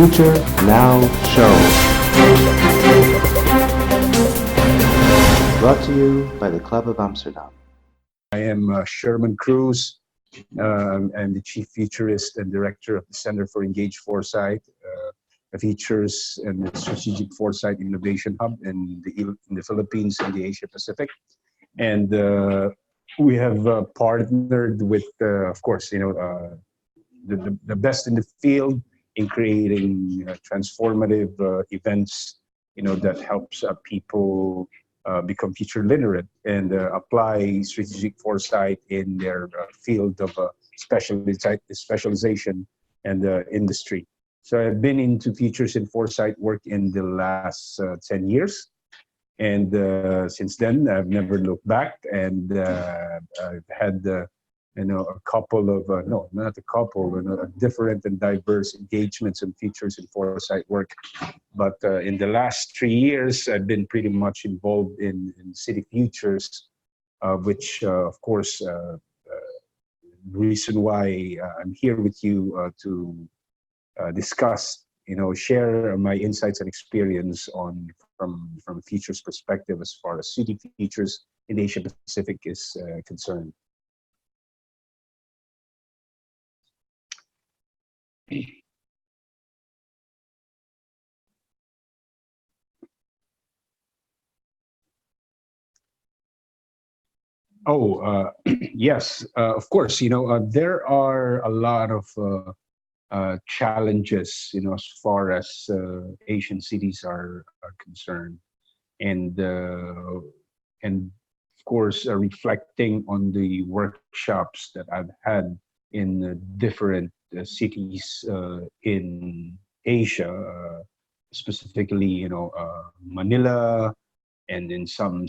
Future Now Show. Brought to you by the Club of Amsterdam. I am Shermon Cruz. I'm the Chief Futurist and Director of the Center for Engaged Foresight, a Futures and Strategic Foresight Innovation Hub in the Philippines and the Asia Pacific. And we have partnered with, of course, the best in the field in creating transformative events, that helps people become future literate and apply strategic foresight in their field of specialization and industry. So I've been into futures and foresight work in the last 10 years. And since then, I've never looked back, and I've had, a couple of, no, not a couple, different and diverse engagements in futures and foresight work. But in the last 3 years, I've been pretty much involved in city futures, which, of course, the reason why I'm here with you to discuss, share my insights and experience from a futures perspective as far as city futures in Asia Pacific is concerned. Oh, yes, of course. There are a lot of challenges, as far as Asian cities are concerned, and of course, reflecting on the workshops that I've had in different cities in Asia, specifically, Manila, and in some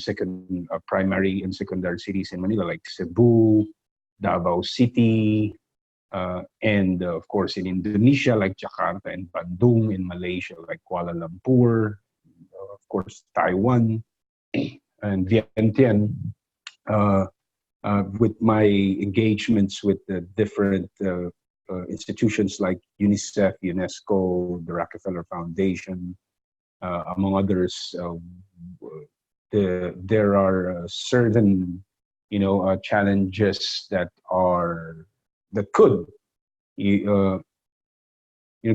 primary and secondary cities in Manila, like Cebu, Davao City, and of course in Indonesia, like Jakarta, and Bandung, in Malaysia, like Kuala Lumpur, of course Taiwan, and Vientiane. With my engagements with the different institutions like UNICEF, UNESCO, the Rockefeller Foundation, among others, there are certain, challenges that could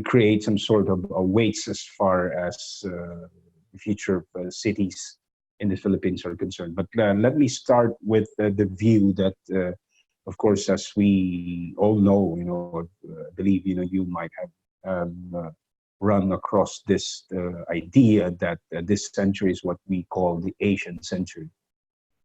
create some sort of weights as far as the future of cities in the Philippines are concerned. But let me start with the view that, of course, as we all know, I believe you might have run across this idea that this century is what we call the Asian century.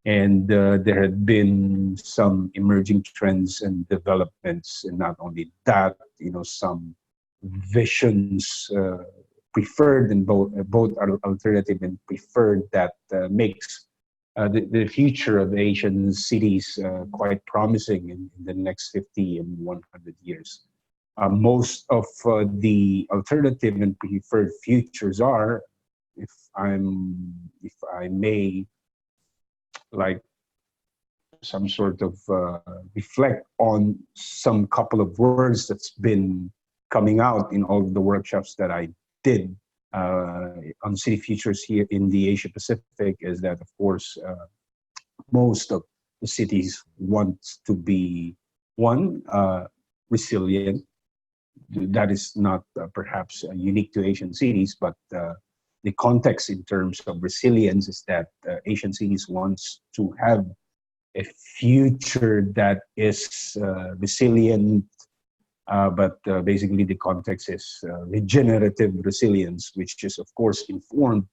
And there had been some emerging trends and developments, and not only that, some visions preferred, and both are alternative and preferred, that makes the future of Asian cities quite promising in the next 50 and 100 years. Most of the alternative and preferred futures are, if I may, like some sort of reflect on some couple of words that's been coming out in all the workshops that I did on city futures here in the Asia Pacific, is that, of course, most of the cities want to be, one, resilient. That is not perhaps unique to Asian cities, but the context in terms of resilience is that Asian cities wants to have a future that is resilient, but basically the context is regenerative resilience, which is, of course, informed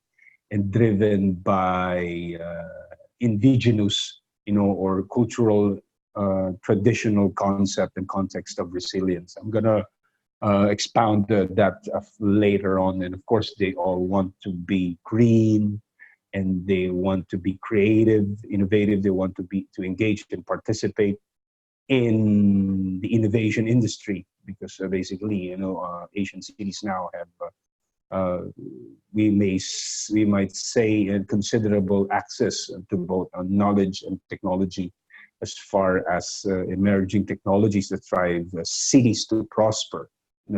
and driven by indigenous, or cultural, traditional concept and context of resilience. I'm gonna expound that later on. And of course, they all want to be green, and they want to be creative, innovative. They want to engage and participate in the innovation industry, because basically, Asian cities now have, we might say, considerable access to both knowledge and technology, as far as emerging technologies that drive cities to prosper.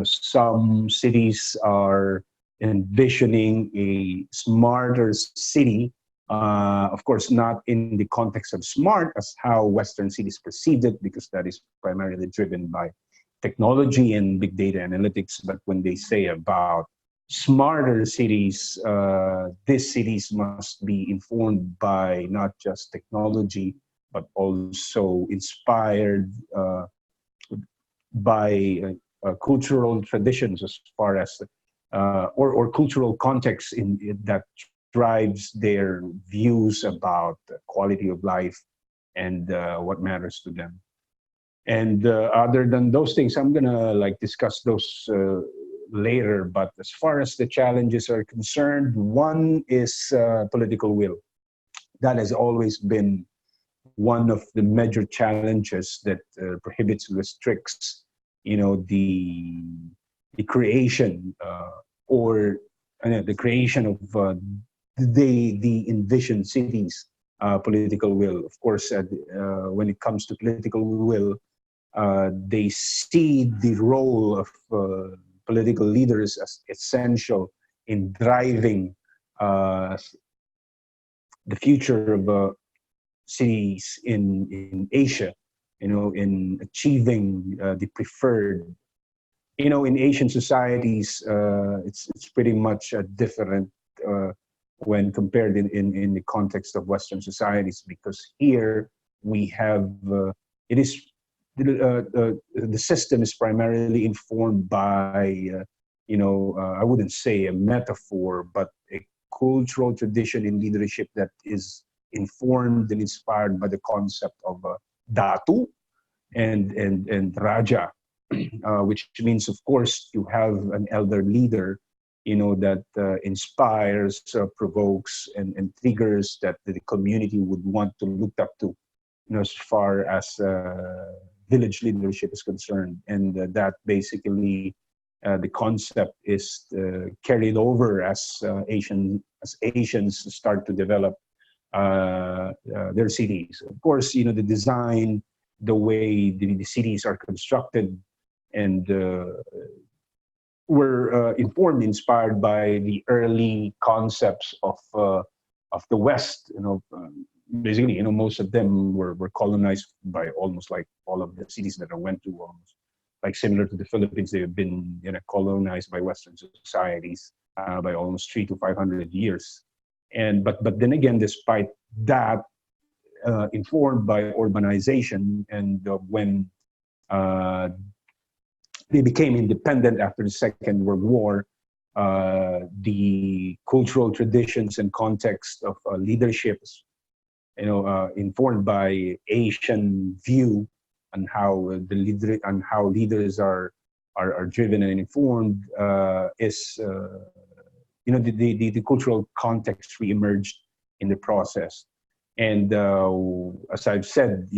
some cities are envisioning a smarter city. Of course, not in the context of smart as how Western cities perceived it, because that is primarily driven by technology and big data analytics. But when they say about smarter cities, these cities must be informed by not just technology, but also inspired by cultural traditions, as far as or cultural context that drives their views about quality of life and what matters to them. And other than those things, I'm gonna like discuss those later. But as far as the challenges are concerned, one is political will. That has always been one of the major challenges that prohibits, restricts, the creation or the creation of the envisioned cities. Political will, of course, when it comes to political will, they see the role of political leaders as essential in driving the future of cities in Asia, in achieving the preferred. In Asian societies, it's pretty much different when compared in the context of Western societies, because here we have it is the system is primarily informed by I wouldn't say a metaphor, but a cultural tradition in leadership that is informed and inspired by the concept of datu and raja, which means, of course, you have an elder leader, that inspires, provokes, and triggers that the community would want to look up to, as far as village leadership is concerned. And that basically the concept is carried over as Asians start to develop their cities. Of course, the design, the way the cities are constructed, and were informed, inspired by the early concepts of the West. Basically, most of them were colonized by almost like all of the cities that I went to. Almost like similar to the Philippines, they have been colonized by Western societies by almost 300 to 500 years. And but then again, despite that, informed by urbanization, and when uh, they became independent after the Second World War, the cultural traditions and context of leaderships, informed by Asian view on how how leaders are driven and informed, is the cultural context reemerged in the process. And as I've said,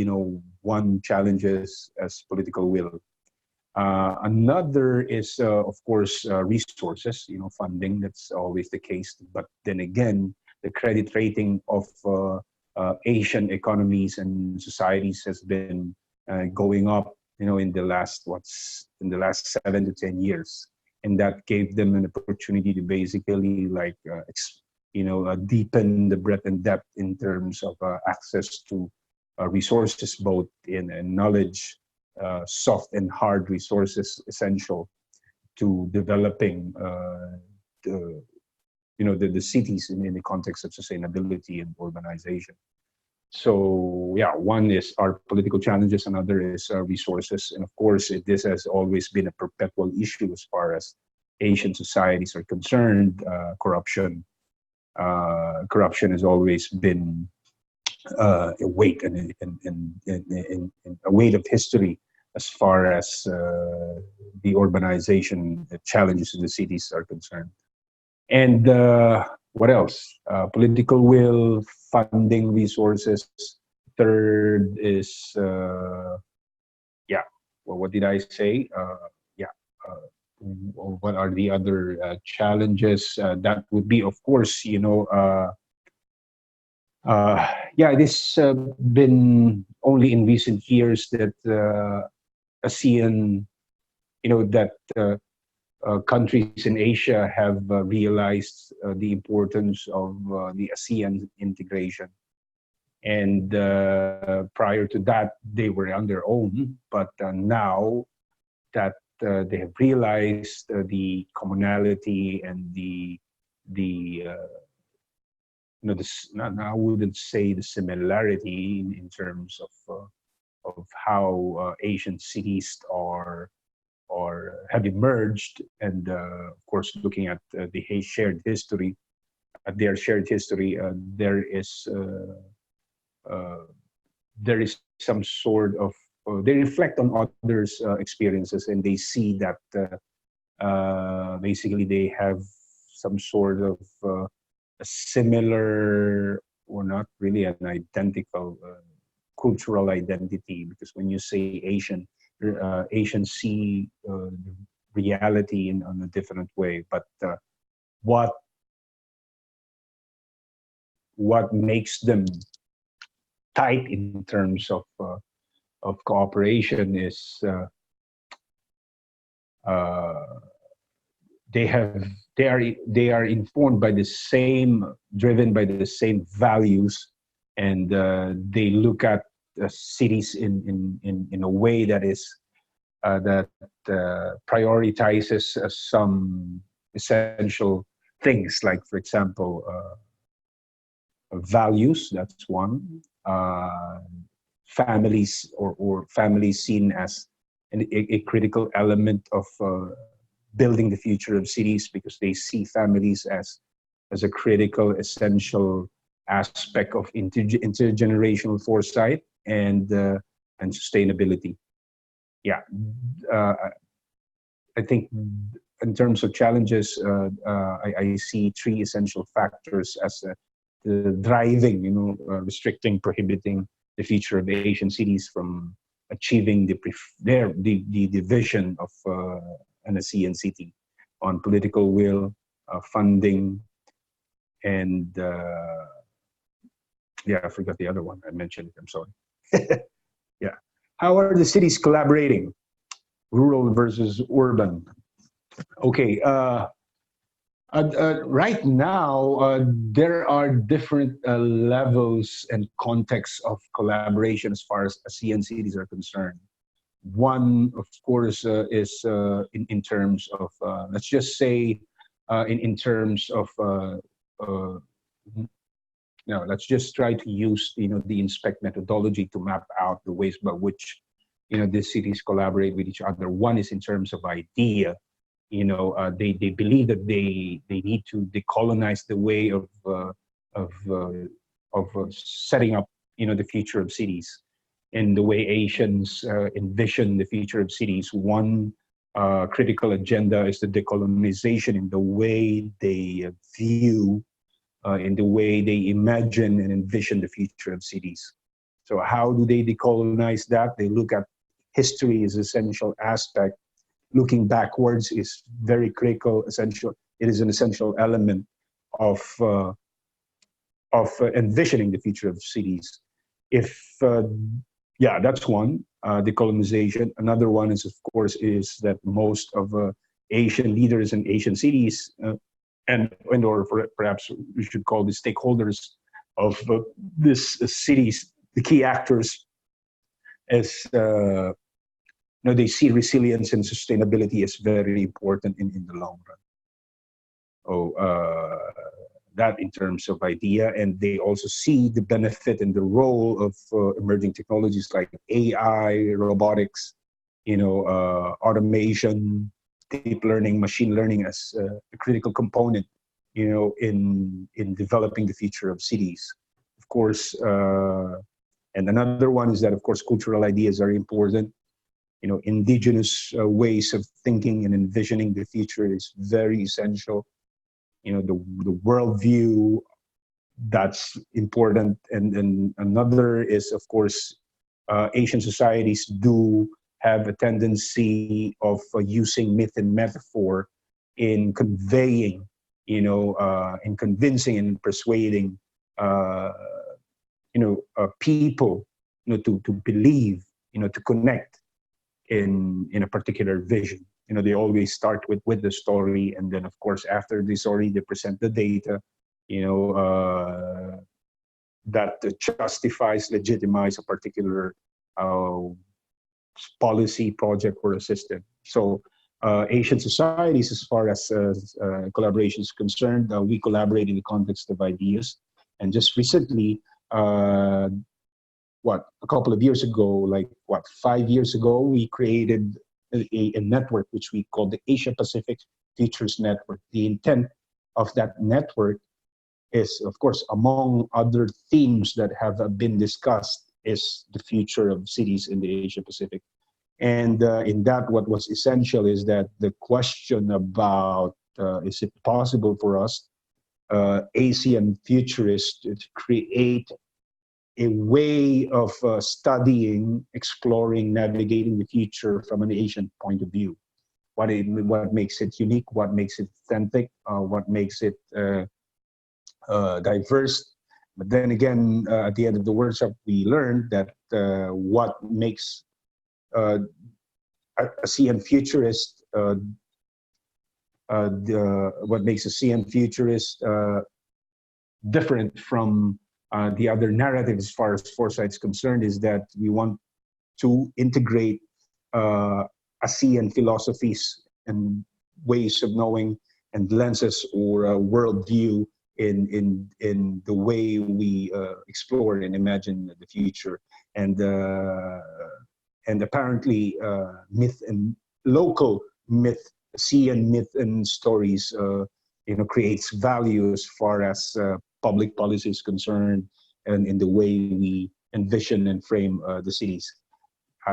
one challenge is as political will. Another is, of course, resources, funding. That's always the case. But then again, the credit rating of Asian economies and societies has been going up, in the last 7 to 10 years, and that gave them an opportunity to basically like, deepen the breadth and depth in terms of access to resources, both in knowledge, soft and hard resources essential to developing the cities in the context of sustainability and urbanization. So yeah, one is our political challenges, another is resources, and of course this has always been a perpetual issue as far as Asian societies are concerned. Corruption has always been a weight and a weight of history as far as the urbanization, the challenges in the cities are concerned. And what else? Political will, funding, resources. Third is, well, what did I say? What are the other challenges? That would be, of course, it has been only in recent years that ASEAN, that countries in Asia have realized the importance of the ASEAN integration. And prior to that, they were on their own. But now that they have realized the commonality and the I wouldn't say the similarity in terms of how Asian cities are or have emerged, and of course, looking at the shared history, at their shared history, there is some sort of they reflect on others' experiences, and they see that basically they have some sort of a similar, or not really an identical cultural identity, because when you say Asian, Asians see reality on a different way. But what what makes them tight in terms of cooperation is uh, they have they are informed by the same, driven by the same values, and they look at cities in a way that is that prioritizes some essential things, like, for example, values. That's one. Families, or families seen as a critical element of building the future of cities, because they see families as a critical, essential aspect of intergenerational foresight and sustainability. Yeah, uh, I think in terms of challenges, I see three essential factors as the driving, restricting, prohibiting the future of Asian cities from achieving the vision of an ASEAN city, on political will, funding, and yeah, I forgot the other one. I mentioned it. I'm sorry. Yeah. How are the cities collaborating? Rural versus urban. Okay. Right now, there are different levels and contexts of collaboration as far as ASEAN cities are concerned. One, of course, is in terms of, let's just say, in terms of, uh, let's just try to use, the inspect methodology to map out the ways by which, the cities collaborate with each other. One is in terms of idea. They believe that they need to decolonize the way of setting up, the future of cities, and the way Asians envision the future of cities. One critical agenda is the decolonization in the way they view, in the way they imagine and envision the future of cities. So how do they decolonize that? They look at history as essential aspect. Looking backwards is very critical, essential. It is an essential element of envisioning the future of cities. If Yeah, that's one, decolonization. Another one is, of course, is that most of Asian leaders and Asian cities, and or perhaps we should call the stakeholders of this cities, the key actors, as they see resilience and sustainability as very important in the long run. Oh, that in terms of idea, and they also see the benefit and the role of emerging technologies like AI, robotics, automation, deep learning, machine learning as a critical component, in developing the future of cities. Of course, and another one is that, of course, cultural ideas are important. Indigenous ways of thinking and envisioning the future is very essential. The worldview, that's important. And another is, of course, Asian societies do have a tendency of using myth and metaphor in conveying, in convincing and persuading, people, to believe, to connect in a particular vision. they always start with the story, and then of course after the story they present the data, you know, that justifies, legitimize a particular uh, policy, project, or a system. So Asian societies, as far as collaboration is concerned, we collaborate in the context of ideas. And just recently, uh, a couple of years ago, like 5 years ago, we created a network which we call the Asia Pacific Futures Network. The intent of that network is, of course, among other themes that have been discussed, is the future of cities in the Asia Pacific. And in that, what was essential is that the question about is it possible for us, ASEAN futurists, to create a way of studying, exploring, navigating the future from an Asian point of view. What makes it unique? What makes it authentic? What makes it diverse? But then again, at the end of the workshop, we learned that what makes a ASEAN futurist, what makes a ASEAN futurist different from the other narrative as far as Foresight is concerned, is that we want to integrate ASEAN philosophies and ways of knowing and lenses or worldview in the way we explore and imagine the future. And apparently myth and local myth, ASEAN myth and stories, creates value as far as public policy is concerned, and in the way we envision and frame the cities.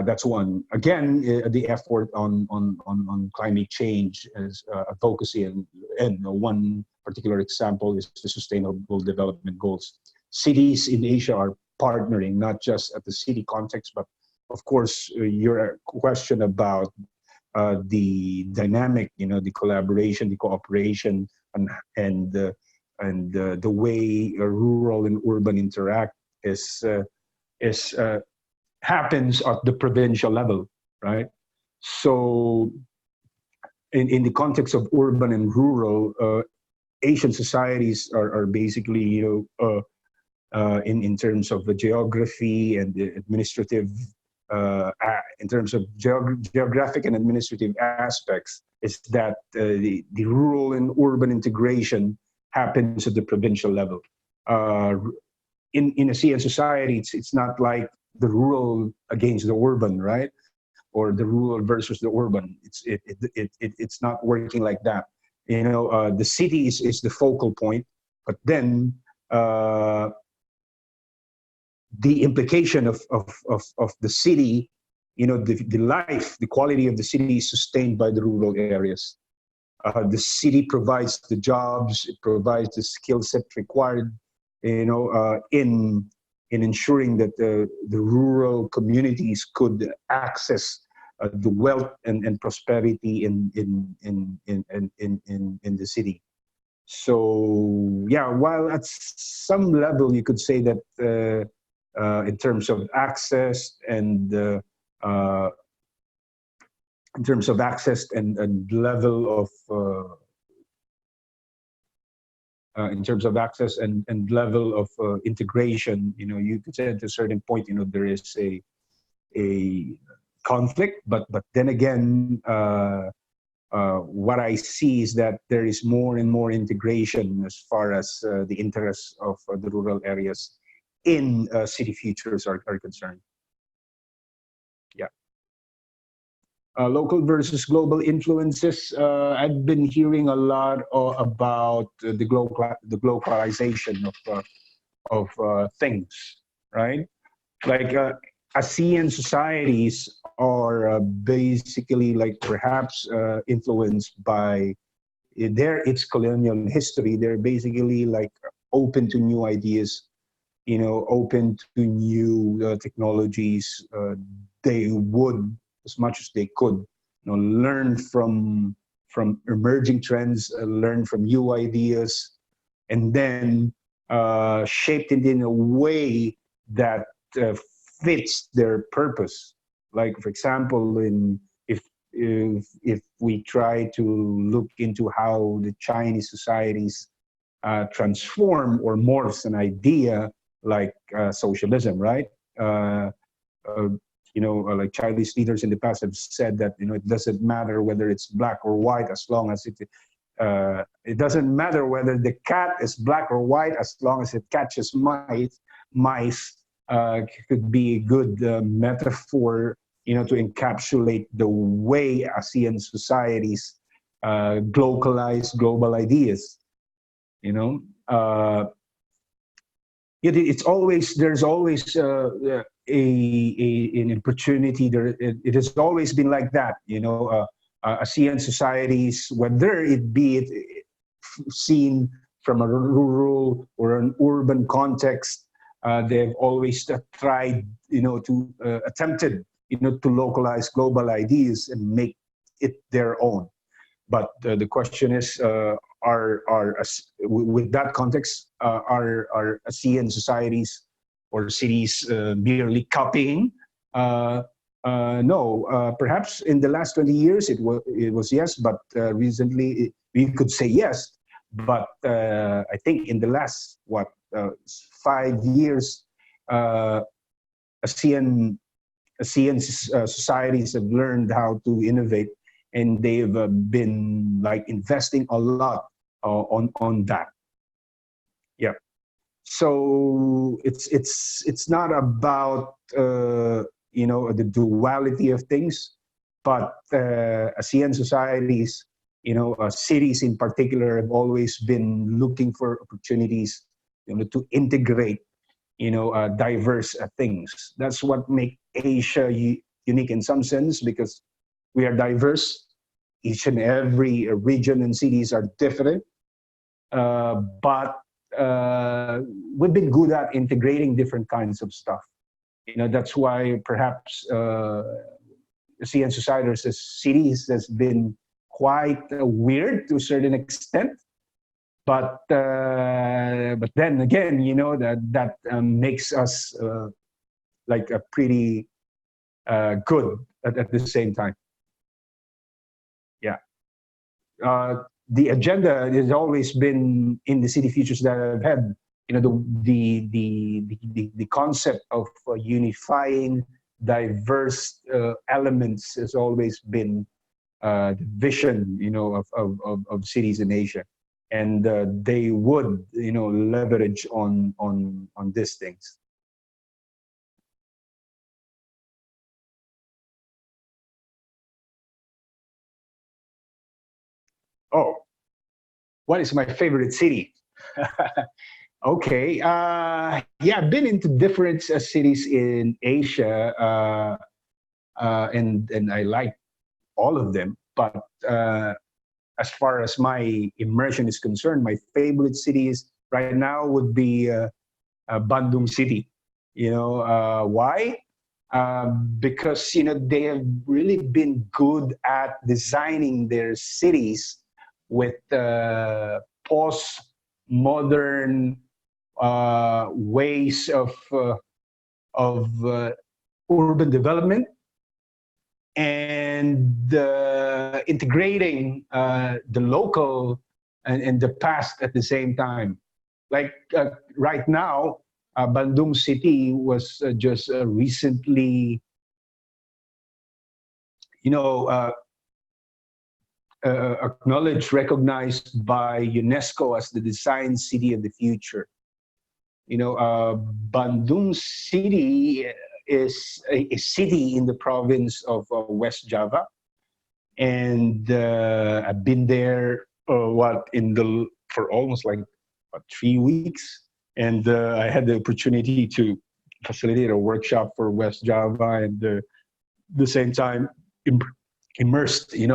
That's one. Again, the effort on climate change is advocacy, and one particular example is the Sustainable Development Goals. Cities in Asia are partnering, not just at the city context, but of course, your question about the dynamic, the collaboration, the cooperation, and the way rural and urban interact is happens at the provincial level, right? So, in the context of urban and rural, Asian societies are basically, in terms of the geography and the administrative, in terms of geographic and administrative aspects, is that the rural and urban integration happens at the provincial level. In a ASEAN society, it's not like the rural against the urban, right? Or the rural versus the urban. It's not working like that. The city is the focal point, but then the implication of the city, the life, the quality of the city is sustained by the rural areas. The city provides the jobs, it provides the skill set required, in ensuring that the rural communities could access the wealth and prosperity in the city. So yeah, while at some level you could say that in terms of access and level of in terms of access and level of integration, you could say at a certain point, there is a conflict, but then again, what I see is that there is more and more integration as far as the interests of the rural areas in city futures are concerned. Yeah. Local versus global influences. I've been hearing a lot about the globalization of things, right? Like ASEAN societies are basically like perhaps influenced by its colonial history. They're basically like open to new ideas, open to new technologies. They would, as much as they could, learn from emerging trends, learn from new ideas, and then shaped it in a way that fits their purpose. Like, for example, if if we try to look into how the Chinese societies transform or morphs an idea like socialism, right? Uh, uh, like Chinese leaders in the past have said that it doesn't matter whether it's black or white as long as it doesn't matter whether the cat is black or white as long as it catches mice. Mice could be a good metaphor, to encapsulate the way ASEAN societies localize global ideas. Uh, it's always there's always an opportunity there. It has always been like that. ASEAN societies, whether it be seen from a rural or an urban context, they've always tried, to attempted, to localize global ideas and make it their own. But the question is, with that context, are ASEAN societies or cities merely copying? No, perhaps in the last 20 years it was yes, but recently we could say yes. But I think in the last 5 years, ASEAN societies have learned how to innovate, and they've been like investing a lot on that. Yeah. So it's not about the duality of things, but ASEAN societies, cities in particular, have always been looking for opportunities, to integrate, diverse things. That's what makes Asia unique in some sense, because we are diverse. Each and every region and cities are different, but we've been good at integrating different kinds of stuff. That's why perhaps ASEAN societies as cities has been quite weird to a certain extent. But then again, that makes us like a pretty good at the same time. Yeah. The agenda has always been in the city futures that I've had. The concept of unifying diverse elements has always been the vision, of cities in Asia, and they would, leverage on these things. Oh, what is my favorite city? Okay. Yeah, I've been into different cities in Asia, and I like all of them. But as far as my immersion is concerned, my favorite cities right now would be Bandung City. Why? Because they have really been good at designing their cities with post-modern ways of urban development, and integrating the local and the past at the same time. Like right now, Bandung City was just recently, acknowledged, recognized by UNESCO as the design city of the future. Bandung City is a city in the province of West Java, and I've been there for almost like 3 weeks, and I had the opportunity to facilitate a workshop for West Java, and the same time immersed, in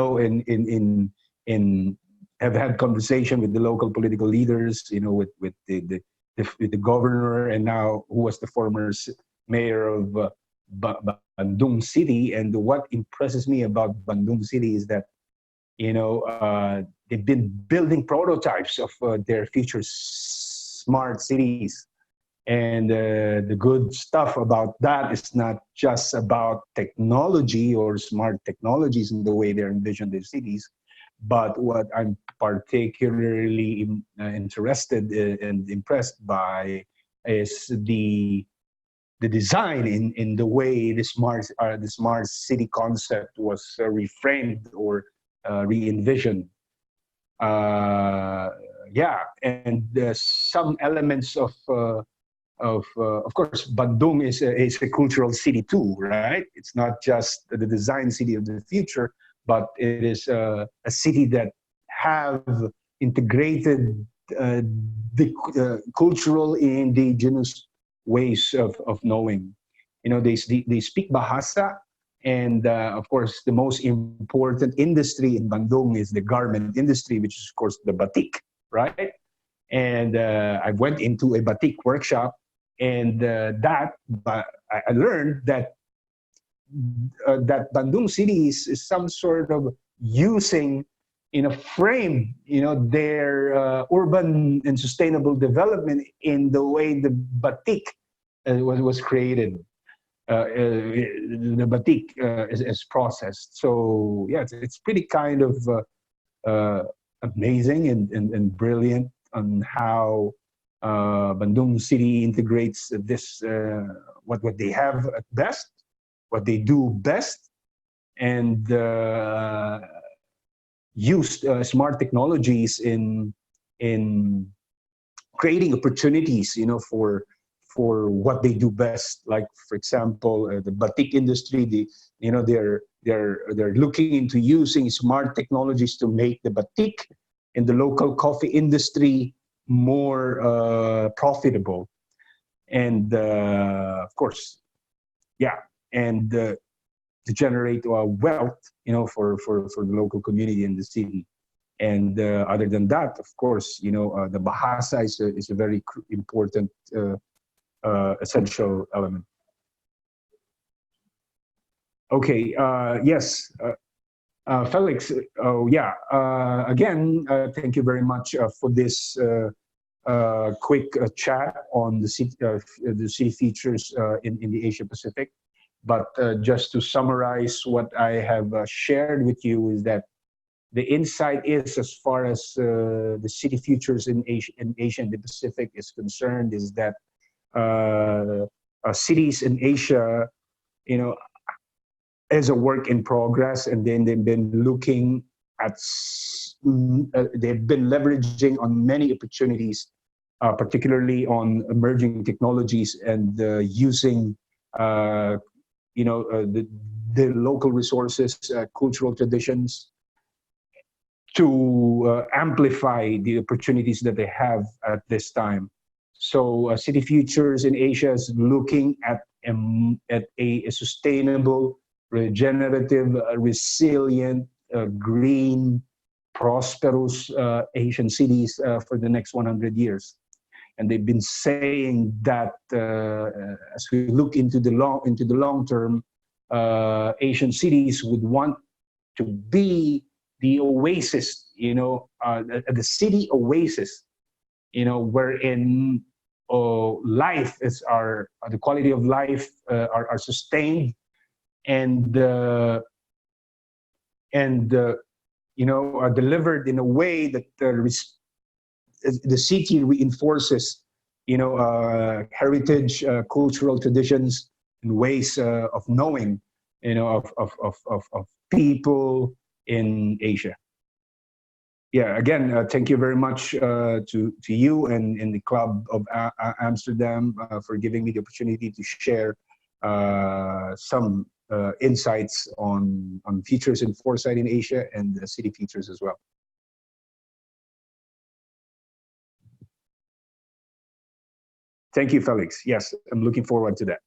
have had conversation with the local political leaders, with the governor, and now who was the former mayor of Bandung City. And what impresses me about Bandung City is that, they've been building prototypes of their future smart cities. And the good stuff about that is not just about technology or smart technologies in the way they're envisioned in cities, but what I'm particularly interested and impressed by is the design in the way the smart city concept was reframed or re-envisioned. Uh, yeah, and some elements of course, Bandung is a cultural city too, right? It's not just the design city of the future, but it is a city that have integrated the cultural indigenous ways of knowing. You know, they speak Bahasa, and of course, the most important industry in Bandung is the garment industry, which is of course the batik, right? And I went into a batik workshop, and but I learned that Bandung City is some sort of using in a frame, you know, their urban and sustainable development in the way the batik was created. The batik is processed. So yeah, it's pretty kind of amazing and brilliant on how Bandung City integrates this what they have at best, what they do best, and used smart technologies in creating opportunities, you know, for what they do best. Like for example, the batik industry, you know, they're looking into using smart technologies to make the batik in the local coffee industry more profitable, and of course, yeah, and to generate wealth, you know, for the local community in the city. And other than that, of course, you know, the Bahasa is a very important essential element. Okay, yes, Felix. Oh yeah. Again, thank you very much for this quick chat on the city features in the Asia Pacific. But just to summarize what I have shared with you is that the insight is, as far as the city futures in Asia and the Pacific is concerned, is that cities in Asia, you know, is a work in progress, and then they've been looking at, they've been leveraging on many opportunities, particularly on emerging technologies and using, you know, the local resources, cultural traditions, to amplify the opportunities that they have at this time. So City Futures in Asia is looking at a sustainable, regenerative, resilient, green, prosperous Asian cities for the next 100 years. And they've been saying that as we look into the long term, Asian cities would want to be the oasis, you know, the city oasis, you know, wherein life is the quality of life are sustained, and you know, are delivered in a way that the city reinforces, you know, heritage, cultural traditions, and ways of knowing, you know, of people in Asia. Yeah, again, thank you very much to you and the Club of Amsterdam for giving me the opportunity to share some insights on features in Foresight in Asia and the city features as well. Thank you, Felix. Yes, I'm looking forward to that.